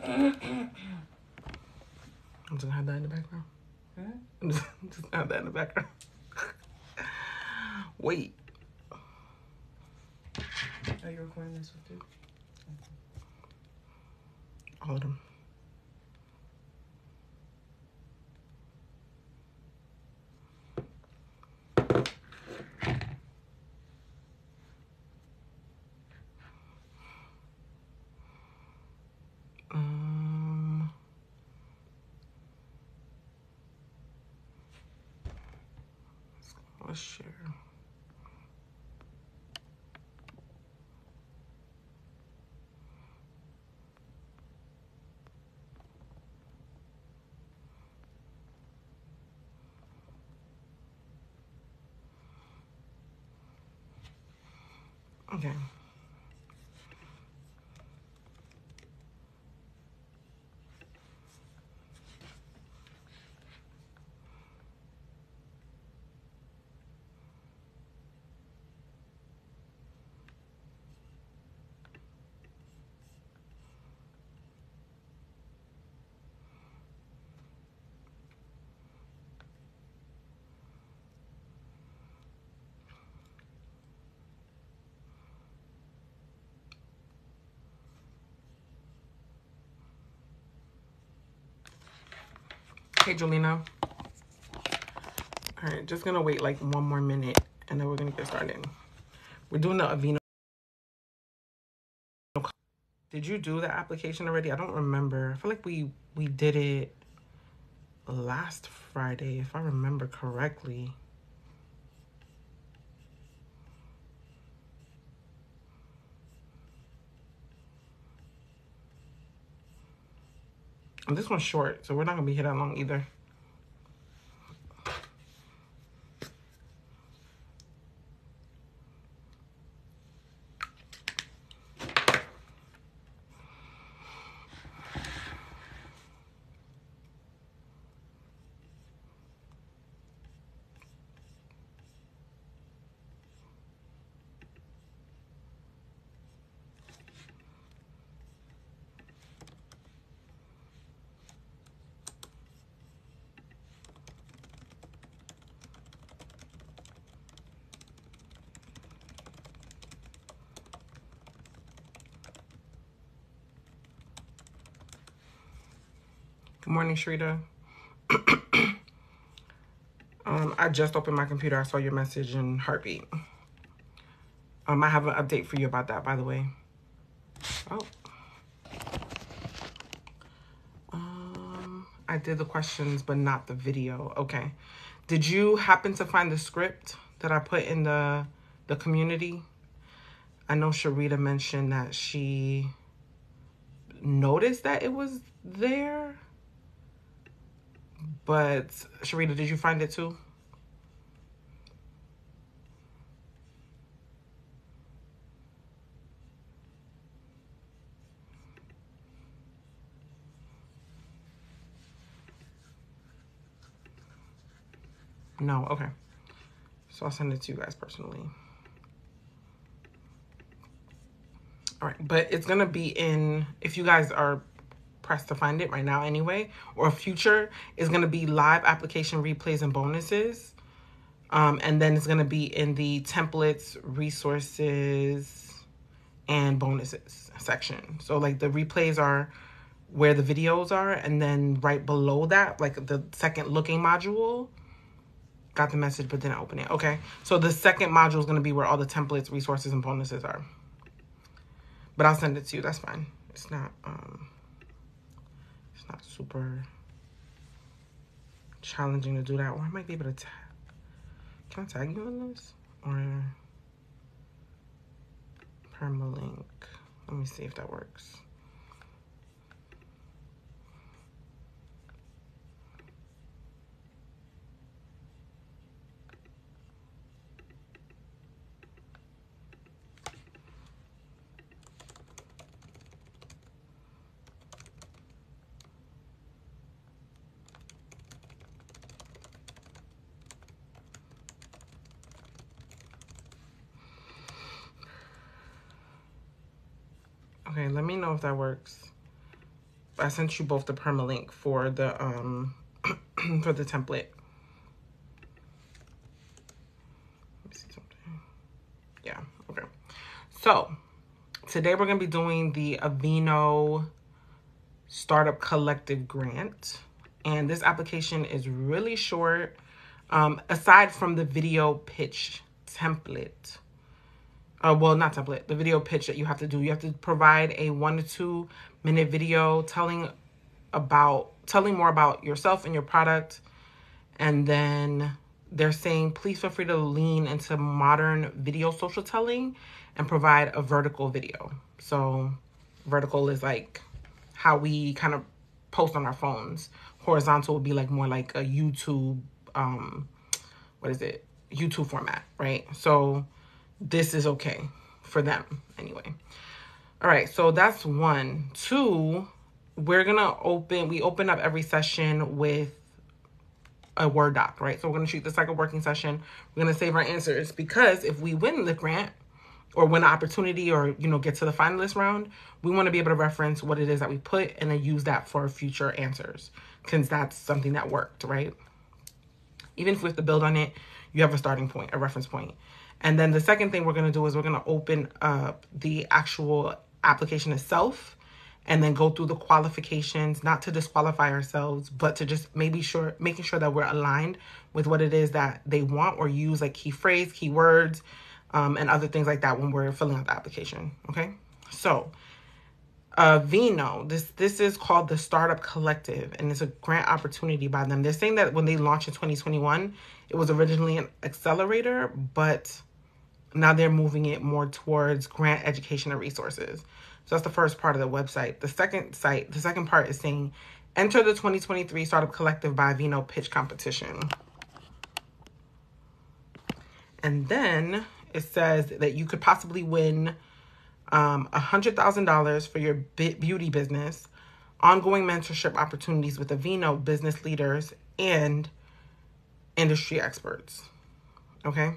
I'm just gonna have that in the background. I'm just gonna have that in the background. Wait. Are you recording this with you? All of them. Let's share. Okay. Hey, Julina. All right, just gonna wait like one more minute and then we're gonna get started. We're doing the Aveeno. Did you do the application already? I don't remember. I feel like we did it last Friday, if I remember correctly. And this one's short, so we're not gonna be here that long either. Good morning, Shrita. I just opened my computer. I saw your message and heartbeat. I have an update for you about that, by the way. Oh. I did the questions, but not the video. Okay. Did you happen to find the script that I put in the community? I know Sharita mentioned that she noticed that it was there. But Sharita, did you find it too? No, okay. So I'll send it to you guys personally. All right, but it's gonna be in, if you guys are pressed to find it right now anyway, or future, is gonna be live application replays and bonuses. And then it's gonna be in the templates, resources, and bonuses section. So like the replays are where the videos are, and then right below that, like the second looking module, got the message but didn't open it. Okay, so the second module is going to be where all the templates, resources, and bonuses are. But I'll send it to you. That's fine. It's not super challenging to do that. Or I might be able to tag. Can I tag you on this? Or permalink. Let me see if that works. Okay, let me know if that works. I sent you both the permalink for the for the template. Let me see something. Yeah, okay. So today we're gonna be doing the Aveeno Startup Collective Grant. And this application is really short. Aside from the video pitch template, well, not template, the video pitch that you have to do. You have to provide a 1 to 2 minute video telling more about yourself and your product. And then they're saying, please feel free to lean into modern video social telling and provide a vertical video. So vertical is like how we kind of post on our phones. Horizontal would be like more like a YouTube, YouTube format, right? So this is okay for them anyway. All right, so that's 1. 2, we open up every session with a Word doc, right? So we're gonna treat this like a working session. We're gonna save our answers because if we win the grant or win an opportunity or, get to the finalist round, we want to be able to reference what it is that we put and then use that for future answers, since that's something that worked, right? Even if we have to build on it, you have a starting point, a reference point. And then the second thing we're going to do is we're going to open up the actual application itself and then go through the qualifications, not to disqualify ourselves, but to just making sure that we're aligned with what it is that they want, or use like key phrase, keywords, and other things like that when we're filling out the application, okay? So, Aveeno, this is called the Startup Collective, and it's a grant opportunity by them. They're saying that when they launched in 2021, it was originally an accelerator, but now they're moving it more towards grant education and resources. So that's the first part of the website. The second part is saying, enter the 2023 Startup Collective by Aveeno pitch competition. And then it says that you could possibly win $100,000 for your beauty business, ongoing mentorship opportunities with Aveeno business leaders and industry experts. Okay.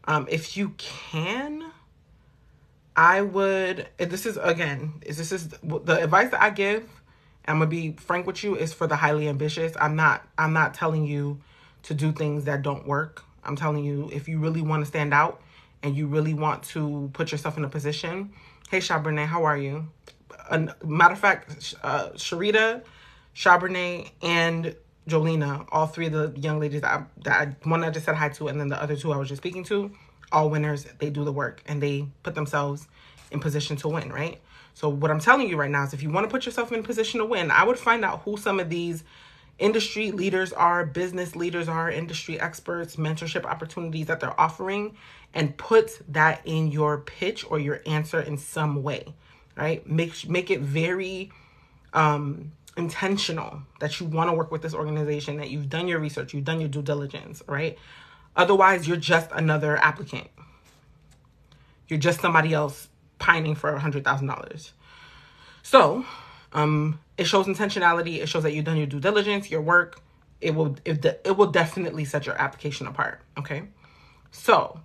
If you can, I would, this is the advice that I give, I'm going to be frank with you, is for the highly ambitious. I'm not telling you to do things that don't work. I'm telling you, if you really want to stand out and you really want to put yourself in a position. Hey, Chabrene, how are you? Matter of fact, Sharita, Chabrene, and Jolena, all 3 of the young ladies one I just said hi to, and then the other 2 I was just speaking to, all winners. They do the work and they put themselves in position to win, right? So what I'm telling you right now is, if you want to put yourself in a position to win, I would find out who some of these industry leaders are, business leaders are, industry experts, mentorship opportunities that they're offering, and put that in your pitch or your answer in some way, right? Make it very intentional that you want to work with this organization, that you've done your research, you've done your due diligence, right? Otherwise, you're just another applicant. You're just somebody else pining for $100,000. So, it shows intentionality. It shows that you've done your due diligence, your work. It will definitely set your application apart. Okay. So,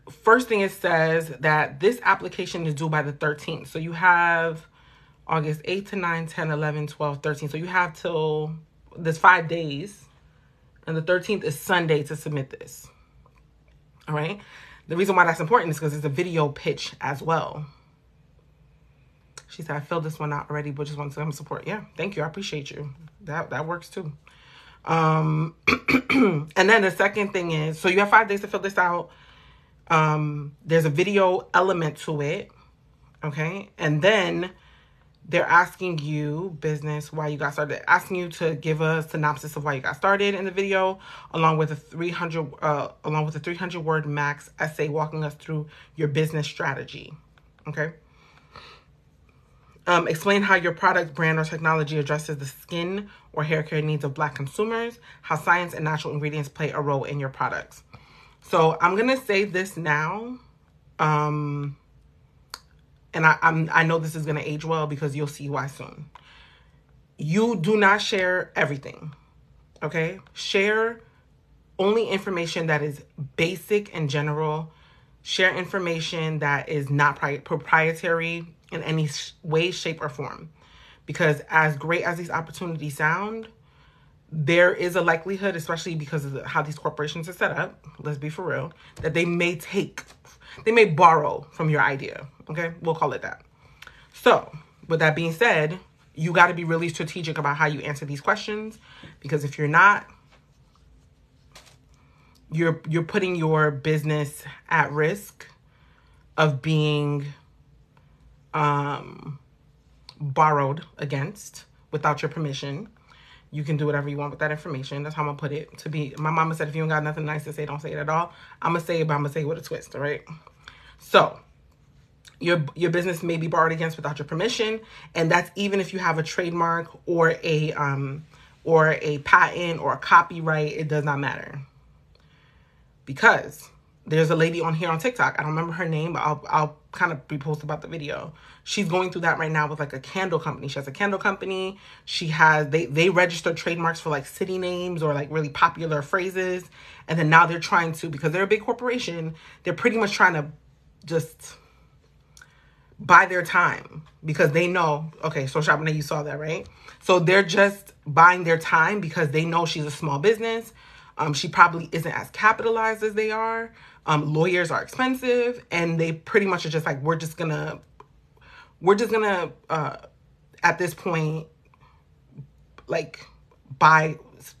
first thing it says that this application is due by the 13th. So you have August 8 to 9, 10, 11, 12, 13. So you have till, there's 5 days. And the 13th is Sunday to submit this. All right. The reason why that's important is because it's a video pitch as well. She said, I filled this one out already, but just want some support. Yeah, thank you. I appreciate you. That works too. And then the second thing is, so you have 5 days to fill this out. There's a video element to it. Okay. And then they're asking you, business, why you got started. Asking you to give a synopsis of why you got started in the video, along with a 300 word max essay walking us through your business strategy. Okay. Explain how your product, brand, or technology addresses the skin or hair care needs of Black consumers, how science and natural ingredients play a role in your products. So I'm going to say this now. And I know this is going to age well because you'll see why soon. You do not share everything, okay? Share only information that is basic and general. Share information that is not proprietary in any way, shape, or form. because as great as these opportunities sound, there is a likelihood, especially because of how these corporations are set up, let's be for real, that they may borrow from your idea. Okay, we'll call it that. So with that being said, you got to be really strategic about how you answer these questions, because if you're not, you're putting your business at risk of being borrowed against without your permission. You can do whatever you want with that information. That's how I'm gonna put it. My mama said, if you don't got nothing nice to say, don't say it at all. I'm gonna say it, but I'm gonna say it with a twist. All right. So your business may be borrowed against without your permission, and that's even if you have a trademark or a patent or a copyright. It does not matter, because there's a lady on here on TikTok. I don't remember her name, but I'll kind of repost about the video. She's going through that right now with like a candle company. She has a candle company. She has, they registered trademarks for like city names or like really popular phrases. And then now they're trying to, because they're a big corporation, they're pretty much trying to just buy their time, because they know, okay, so Shabana, you saw that, right? So they're just buying their time because they know she's a small business. She probably isn't as capitalized as they are. Lawyers are expensive, and they pretty much are just like, we're just gonna at this point, like,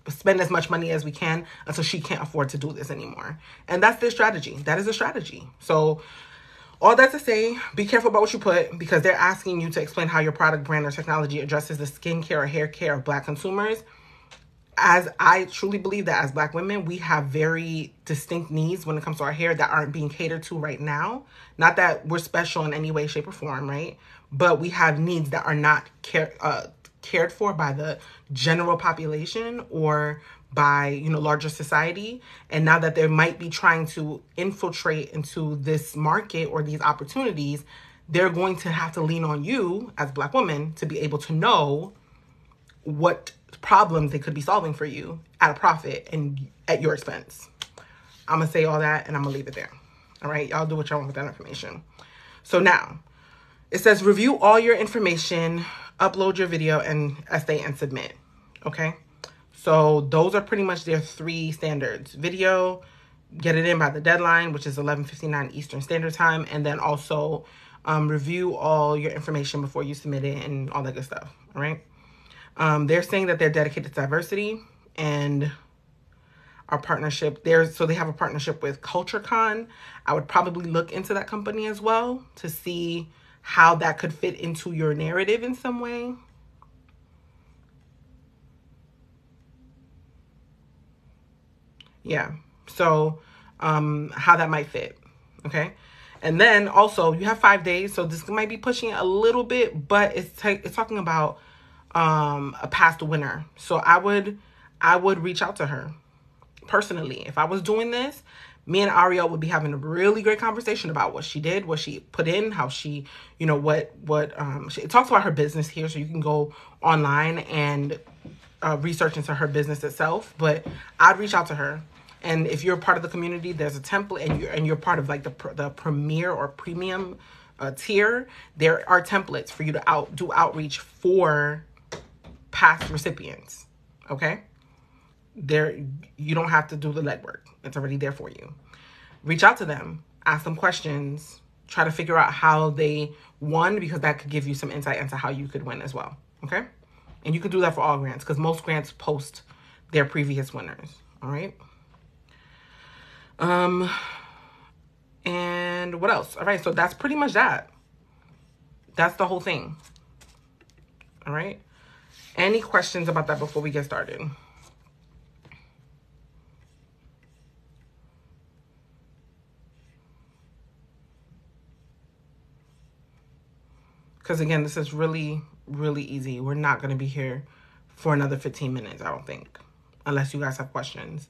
spend as much money as we can until she can't afford to do this anymore. And that's their strategy. That is a strategy. So all that to say, be careful about what you put, because they're asking you to explain how your product, brand, or technology addresses the skincare or hair care of Black consumers. As I truly believe that as Black women, we have very distinct needs when it comes to our hair that aren't being catered to right now. Not that we're special in any way, shape, or form, right? But we have needs that are not cared for by the general population or by, larger society. And now that they might be trying to infiltrate into this market or these opportunities, they're going to have to lean on you as Black women to be able to know what problems they could be solving for you at a profit and at your expense. I'm gonna say all that and I'm gonna leave it there. All right, y'all do what y'all want with that information. So now it says review all your information, upload your video and essay, and submit. Okay, so those are pretty much their 3 standards. Video, get it in by the deadline, which is 11:59 Eastern Standard Time, and then also review all your information before you submit it and all that good stuff. All right. They're saying that they're dedicated to diversity, and our partnership there. So they have a partnership with CultureCon. I would probably look into that company as well to see how that could fit into your narrative in some way. Yeah. So, how that might fit. Okay. And then also you have 5 days. So this might be pushing it a little bit, but it's talking about a past winner. So I would reach out to her personally. If I was doing this, me and Ariel would be having a really great conversation about what she did, what she put in, how she, it talks about her business here. So you can go online and research into her business itself, but I'd reach out to her. And if you're part of the community, there's a template, and you're part of like the premier or premium tier, there are templates for you to do outreach for past recipients. Okay, you don't have to do the legwork. It's already there for you. Reach out to them, ask them questions, try to figure out how they won, because that could give you some insight into how you could win as well. Okay, and you could do that for all grants, because most grants post their previous winners. All right. And what else? All right, so that's pretty much that. That's the whole thing. All right. Any questions about that before we get started? Because again, this is really, really easy. We're not going to be here for another 15 minutes, I don't think, unless you guys have questions.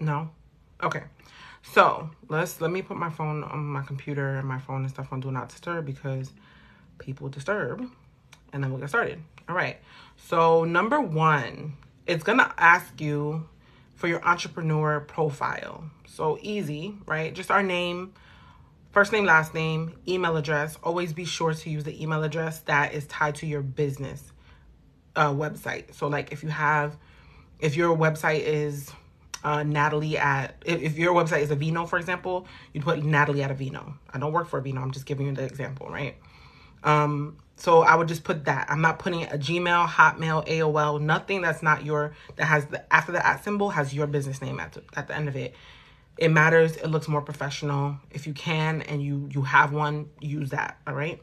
No? Okay. So let me put my phone on my computer and my phone and stuff on Do Not Disturb, because people disturb. and then we'll get started. All right. So number one, it's going to ask you for your entrepreneur profile. So easy, right? Just our name, first name, last name, email address. Always be sure to use the email address that is tied to your business website. So like if your website is if your website is Avino, for example, you'd put Natalie at Avino. I don't work for Avino. I'm just giving you the example, right? So I would just put that. I'm not putting a Gmail, Hotmail, AOL, nothing that's not that has after the @ symbol has your business name at the end of it. It matters. It looks more professional. If you can and you have one, use that. All right.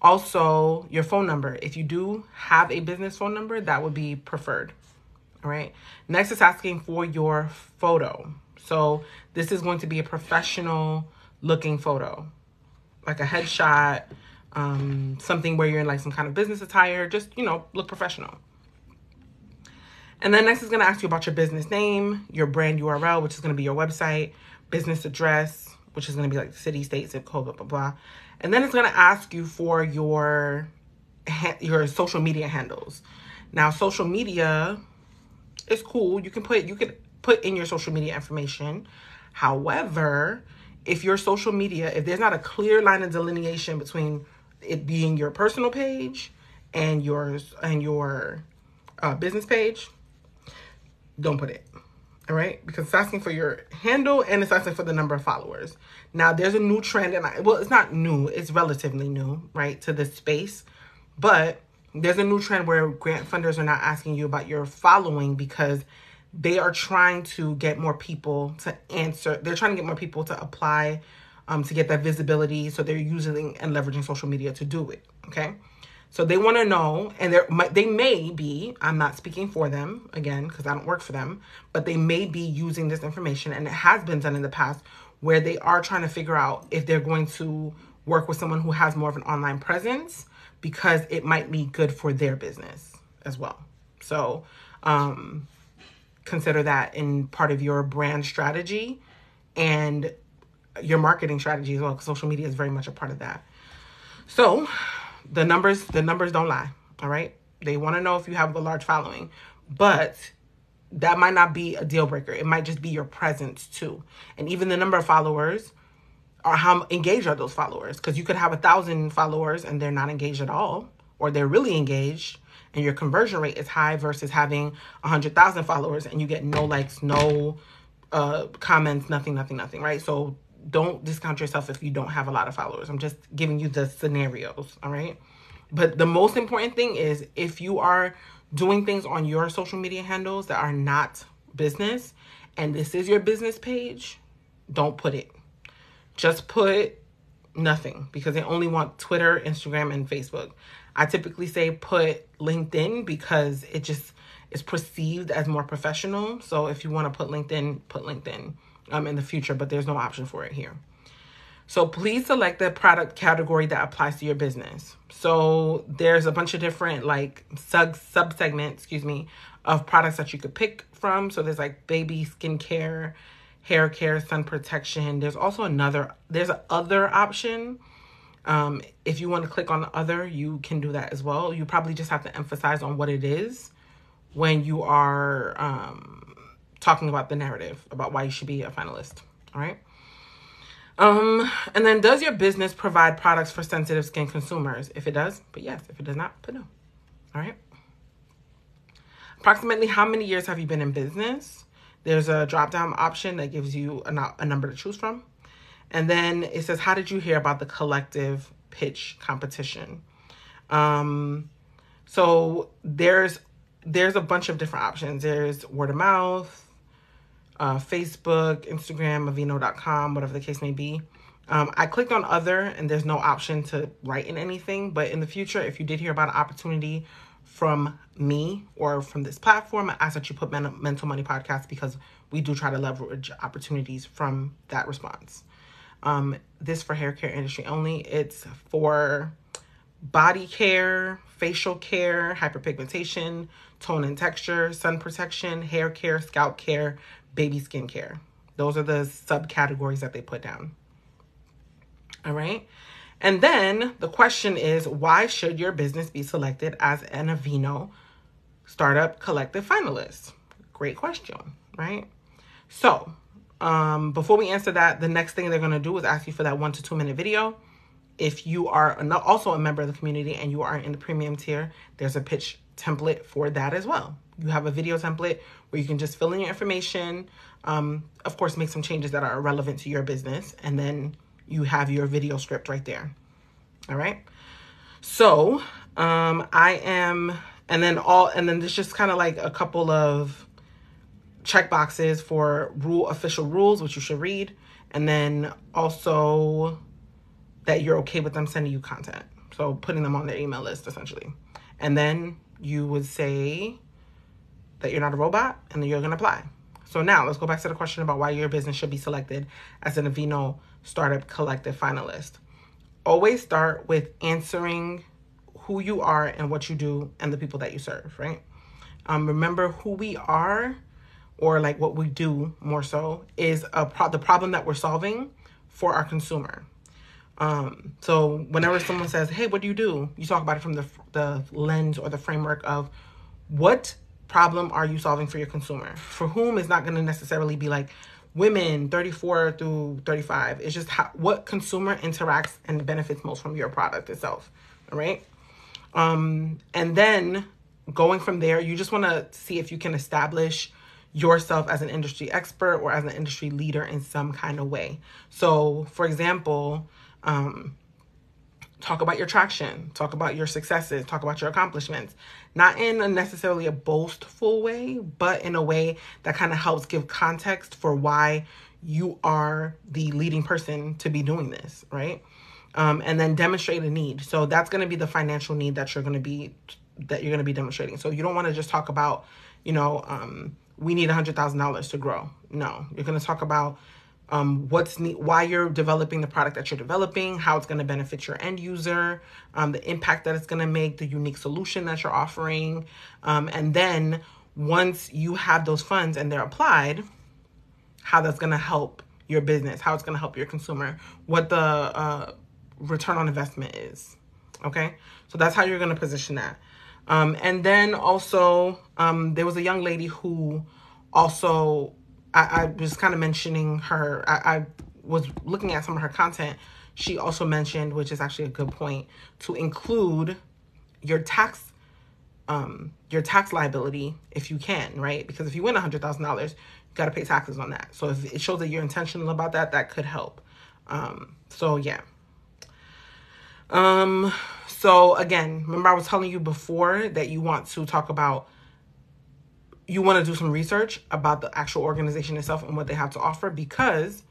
Also, your phone number. If you do have a business phone number, that would be preferred. All right. Next, it's asking for your photo. So this is going to be a professional looking photo, like a headshot, something where you're in like some kind of business attire, just, look professional. And then next is going to ask you about your business name, your brand URL, which is going to be your website, business address, which is going to be like city, state, zip code, blah, blah, blah. And then it's going to ask you for your social media handles. Now, social media is cool. You could put in your social media information. However, if there's not a clear line of delineation between it being your personal page and your business page, don't put it. All right, because it's asking for your handle and it's asking for the number of followers. Now, there's a new trend, and it's not new, it's relatively new, right, to this space. But there's a new trend where grant funders are not asking you about your following because they are trying to get more people to answer. They're trying to get more people to apply to get that visibility. So they're using and leveraging social media to do it. Okay. So they want to know, and they may be, I'm not speaking for them, again, because I don't work for them, but they may be using this information, and it has been done in the past, where they are trying to figure out if they're going to work with someone who has more of an online presence, because it might be good for their business as well. So consider that in part of your brand strategy and your marketing strategy as well, because social media is very much a part of that. So the numbers don't lie. All right. They want to know if you have a large following, but that might not be a deal breaker. It might just be your presence too. And even the number of followers, or how engaged are those followers? Because you could have 1,000 followers and they're not engaged at all, or they're really engaged and your conversion rate is high, versus having 100,000 followers and you get no likes, no comments, nothing, right? So don't discount yourself if you don't have a lot of followers. I'm just giving you the scenarios, all right? But the most important thing is, if you are doing things on your social media handles that are not business, and this is your business page, don't put it. Just put nothing, because they only want Twitter, Instagram, and Facebook. I typically say put LinkedIn because it just is perceived as more professional. So if you want to put LinkedIn in the future, but there's no option for it here. So please select the product category that applies to your business. So there's a bunch of different sub-segments, of products that you could pick from. So there's like baby skincare, hair care, sun protection. There's also there's an other option. If you want to click on the other, you can do that as well. You probably just have to emphasize on what it is when you are talking about the narrative about why you should be a finalist. All right. And then, does your business provide products for sensitive skin consumers? If it does, put yes. If it does not, put no. All right. Approximately how many years have you been in business? There's a drop-down option that gives you a number to choose from. And then it says, how did you hear about the collective pitch competition? So there's a bunch of different options. There's word of mouth, Facebook, Instagram, Avino.com, whatever the case may be. I clicked on other, and there's no option to write in anything. But in the future, if you did hear about an opportunity from me or from this platform, I ask that you put Mental Money Podcast, because we do try to leverage opportunities from that response. This for hair care industry only. It's for body care, facial care, hyperpigmentation, tone and texture, sun protection, hair care, scalp care, baby skin care. Those are the subcategories that they put down. All right. And then the question is, why should your business be selected as an Aveeno Startup Collective finalist? Great question, right? So before we answer that, the next thing they're going to do is ask you for that 1 to 2 minute video. If you are also a member of the community and you are in the premium tier, there's a pitch template for that as well. You have a video template where you can just fill in your information, of course, make some changes that are relevant to your business, and then you have your video script right there. All right. So and then there's just kind of like a couple of check boxes for official rules, which you should read, and then also that you're okay with them sending you content. So putting them on their email list, essentially. And then you would say that you're not a robot, and then you're going to apply. So now let's go back to the question about why your business should be selected as an Aveeno Startup Collective finalist. Always start with answering who you are and what you do and the people that you serve, right? Remember, who we are, or like what we do more so, is the problem that we're solving for our consumer. So whenever someone says, hey, what do? You talk about it from the lens or the framework of what problem are you solving for your consumer? For whom is not going to necessarily be like women 34 through 35. It's just what consumer interacts and benefits most from your product itself. All right. And then going from there, you just want to see if you can establish yourself as an industry expert or as an industry leader in some kind of way. So for example, talk about your traction, talk about your successes, talk about your accomplishments, not in necessarily a boastful way, but in a way that kind of helps give context for why you are the leading person to be doing this, right? And then demonstrate a need. So that's going to be the financial need that you're going to be demonstrating. So you don't want to just talk about, we need $100,000 to grow. No, you're going to talk about why you're developing the product that you're developing, how it's going to benefit your end user, the impact that it's going to make, the unique solution that you're offering. And then once you have those funds and they're applied, how that's going to help your business, how it's going to help your consumer, what the return on investment is. Okay. So that's how you're going to position that. And then also, there was a young lady who also, I was kind of mentioning her. I was looking at some of her content. She also mentioned, which is actually a good point, to include your tax liability if you can, right? Because if you win $100,000, you got to pay taxes on that. So if it shows that you're intentional about that, that could help. So yeah. So again, remember I was telling you before that you want to do some research about the actual organization itself and what they have to offer, because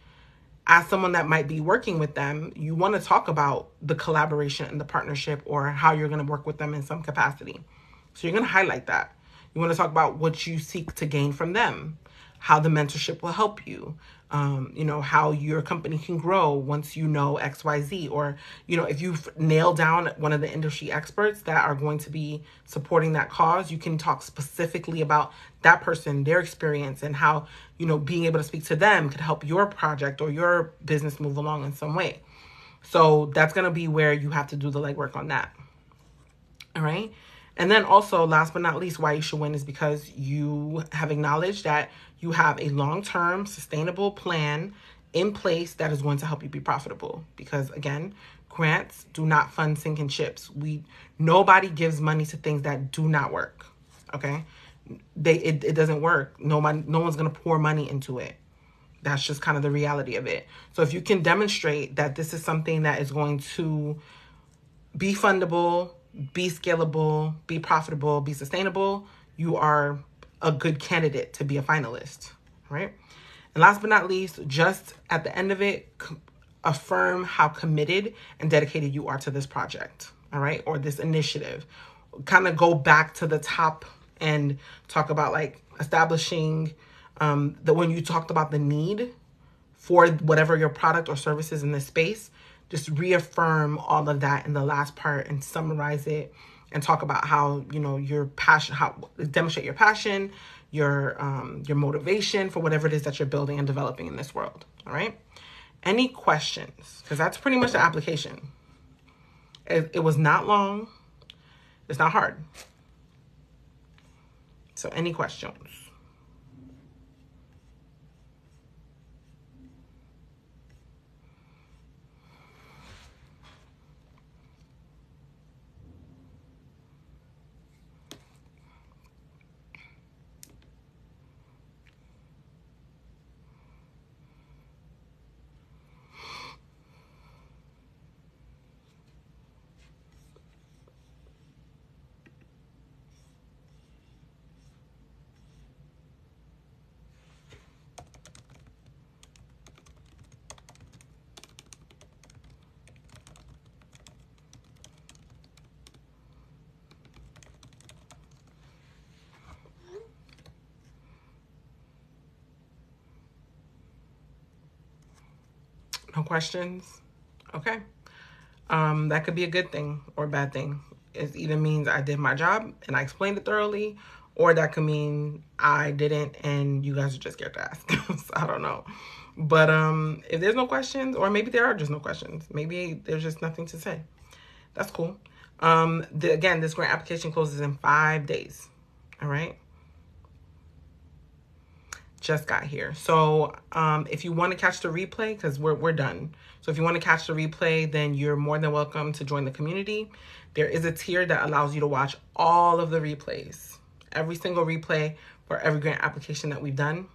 as someone that might be working with them, you want to talk about the collaboration and the partnership, or how you're going to work with them in some capacity. So you're going to highlight that. You want to talk about what you seek to gain from them, how the mentorship will help you, how your company can grow once you know XYZ, or, if you've nailed down one of the industry experts that are going to be supporting that cause, you can talk specifically about that person, their experience, and how, being able to speak to them could help your project or your business move along in some way. So that's going to be where you have to do the legwork on that. All right. And then also, last but not least, why you should win is because you have acknowledged that you have a long-term sustainable plan in place that is going to help you be profitable. Because again, grants do not fund sinking ships. Nobody gives money to things that do not work. Okay. It doesn't work. No one's going to pour money into it. That's just kind of the reality of it. So if you can demonstrate that this is something that is going to be fundable, be scalable, be profitable, be sustainable, you are a good candidate to be a finalist, right? And last but not least, just at the end of it, affirm how committed and dedicated you are to this project, all right? Or this initiative. Kind of go back to the top and talk about like establishing when you talked about the need for whatever your product or service is in this space, just reaffirm all of that in the last part and summarize it and talk about how, your passion, how demonstrate your passion, your motivation for whatever it is that you're building and developing in this world. All right. Any questions? Because that's pretty much the application. It was not long. It's not hard. So any questions? No questions? Okay. That could be a good thing or a bad thing. It either means I did my job and I explained it thoroughly, or that could mean I didn't and you guys are just scared to ask. So I don't know. But if there's no questions, or maybe there are just no questions, maybe there's just nothing to say. That's cool. Again, this grant application closes in 5 days. All right. Just got here. So if you want to catch the replay, because we're done. So if you want to catch the replay, then you're more than welcome to join the community. There is a tier that allows you to watch all of the replays, every single replay for every grant application that we've done.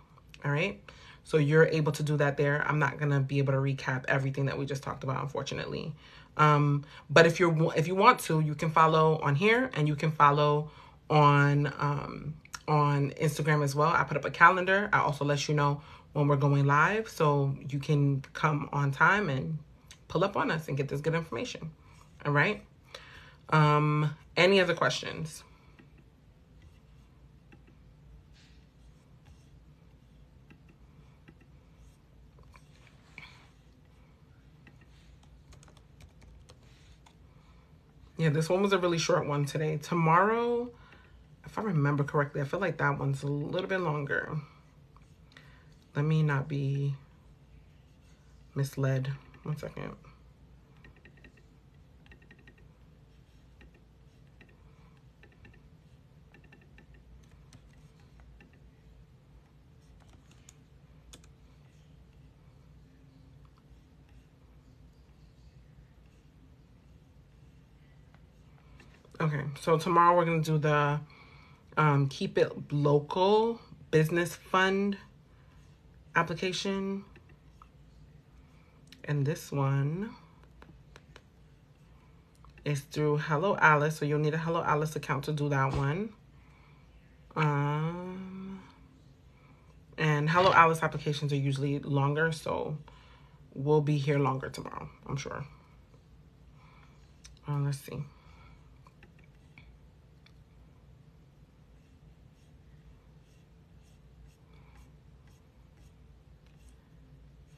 All right. So you're able to do that there. I'm not going to be able to recap everything that we just talked about, unfortunately. But if you want to, you can follow on here, and you can follow on Instagram as well. I put up a calendar. I also let you know when we're going live, so you can come on time and pull up on us and get this good information. All right. Any other questions? Yeah, this one was a really short one today. Tomorrow, if I remember correctly, I feel like that one's a little bit longer. Let me not be misled. 1 second. Okay, so tomorrow we're going to do the Keep It Local Business Fund application. And this one is through Hello Alice, so you'll need a Hello Alice account to do that one. And Hello Alice applications are usually longer, so we'll be here longer tomorrow, I'm sure. Let's see.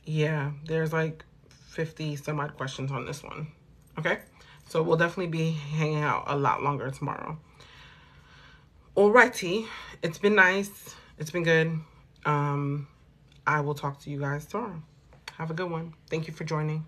Yeah, there's like 50 some odd questions on this one. Okay, so we'll definitely be hanging out a lot longer tomorrow. Alrighty, it's been nice. It's been good. I will talk to you guys tomorrow. Have a good one. Thank you for joining.